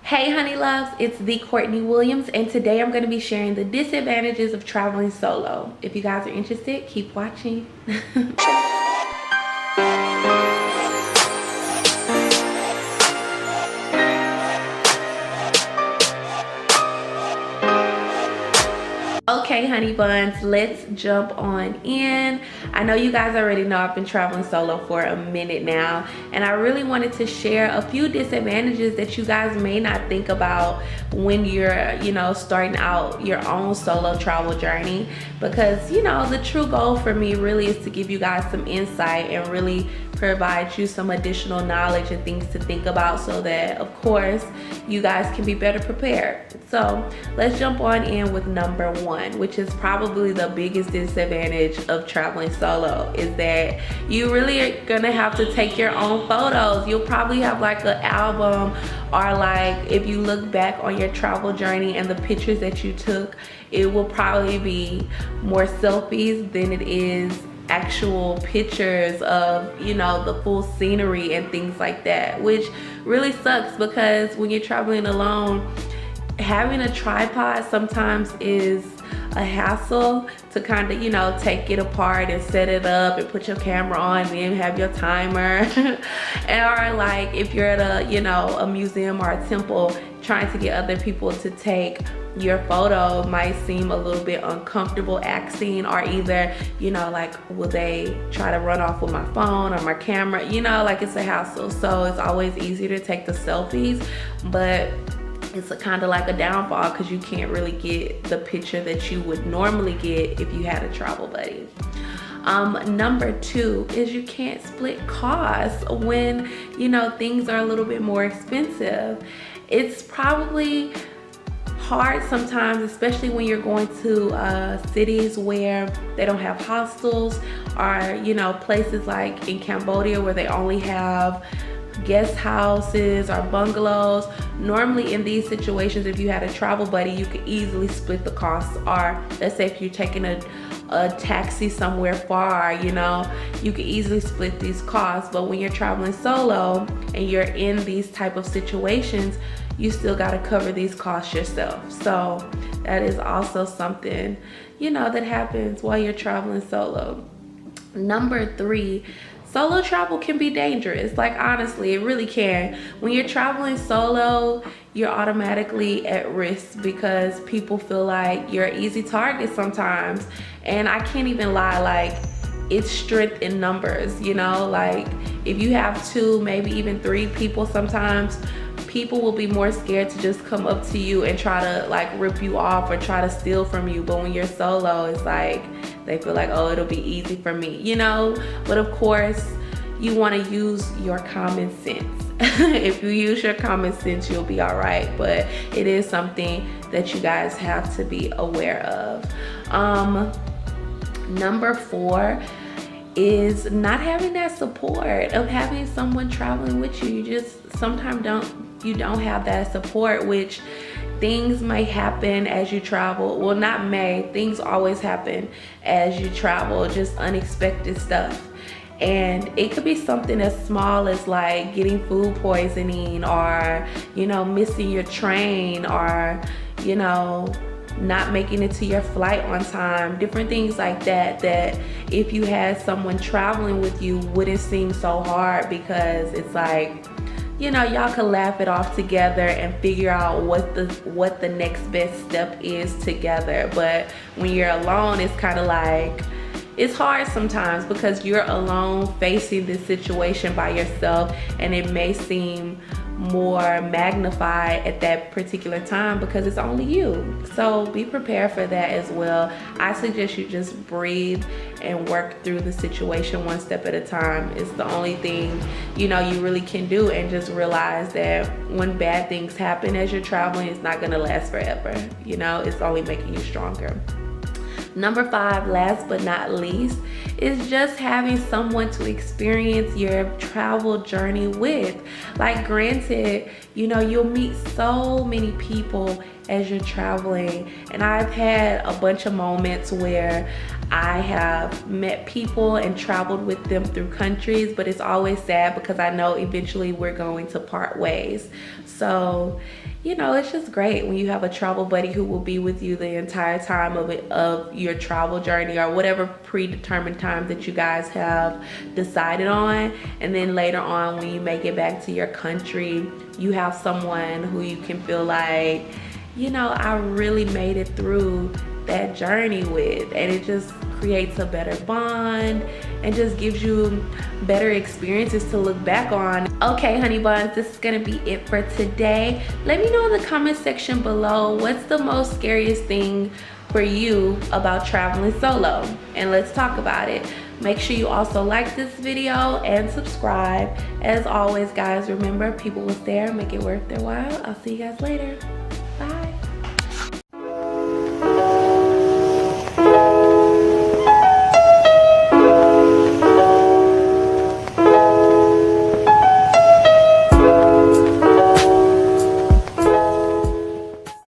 Hey honey loves, it's the Courtney Williams, and today I'm going to be sharing the disadvantages of traveling solo. If you guys are interested, keep watching. Okay, honey buns, let's jump on in. I know you guys already know I've been traveling solo for a minute now, and I really wanted to share a few disadvantages that you guys may not think about when you're, starting out your own solo travel journey. Because, the true goal for me really is to give you guys some insight and really provide you some additional knowledge and things to think about so that, of course, you guys can be better prepared. So let's jump on in with number one, which is probably the biggest disadvantage of traveling solo, is that you really are gonna have to take your own photos. You'll probably have like an album, or like if you look back on your travel journey and the pictures that you took, it will probably be more selfies than it is actual pictures of the full scenery and things like that, which really sucks because when you're traveling alone, having a tripod sometimes is a hassle to kind of take it apart and set it up and put your camera on and then have your timer. Or like if you're at a museum or a temple, trying to get other people to take your photo might seem a little bit uncomfortable asking, or either like, will they try to run off with my phone or my camera, like it's a hassle. So it's always easier to take the selfies, but it's kind of like a downfall because you can't really get the picture that you would normally get if you had a travel buddy. Number two is you can't split costs when things are a little bit more expensive. It's probably hard sometimes, especially when you're going to cities where they don't have hostels, or places like in Cambodia where they only have guest houses or bungalows. Normally in these situations, if you had a travel buddy, you could easily split the costs. Or let's say if you're taking a taxi somewhere far, you could easily split these costs. But when you're traveling solo and you're in these type of situations, you still got to cover these costs yourself. So that is also something that happens while you're traveling solo. Number three, solo travel can be dangerous. Like, honestly, it really can. When you're traveling solo, you're automatically at risk because people feel like you're an easy target sometimes. And I can't even lie, like, it's strength in numbers, like if you have two, maybe even three people, sometimes people will be more scared to just come up to you and try to like rip you off or try to steal from you. But when you're solo, it's like they feel like, oh, it'll be easy for me, but of course you want to use your common sense. If you use your common sense, you'll be all right, but it is something that you guys have to be aware of. Number four is not having that support of having someone traveling with you. You just sometimes don't have that support, which things may happen as you travel. Well, not may, things always happen as you travel, just unexpected stuff. And it could be something as small as like getting food poisoning, or missing your train, or not making it to your flight on time. Different things like that if you had someone traveling with you wouldn't seem so hard, because it's like y'all can laugh it off together and figure out what the next best step is together. But when you're alone, it's kind of like, it's hard sometimes because you're alone facing this situation by yourself, and it may seem more magnified at that particular time because it's only you. So be prepared for that as well. I suggest you just breathe and work through the situation one step at a time. It's the only thing you really can do, and just realize that when bad things happen as you're traveling, it's not gonna last forever. It's only making you stronger. Number 5, last but not least, is just having someone to experience your travel journey with. Like, granted, you know, you'll meet so many people as you're traveling, and I've had a bunch of moments where I have met people and traveled with them through countries, but it's always sad because I know eventually we're going to part ways. So, you know, it's just great when you have a travel buddy who will be with you the entire time of your travel journey, or whatever predetermined time that you guys have decided on. And then later on, when you make it back to your country, you have someone who you can feel like, you know, I really made it through that journey with. And it just creates a better bond and just gives you better experiences to look back on. Okay, honey buns, this is gonna be it for today. Let me know in the comment section below, what's the most scariest thing for you about traveling solo? And let's talk about it. Make sure you also like this video and subscribe. As always, guys, remember, people will stare, make it worth their while. I'll see you guys later. Bye.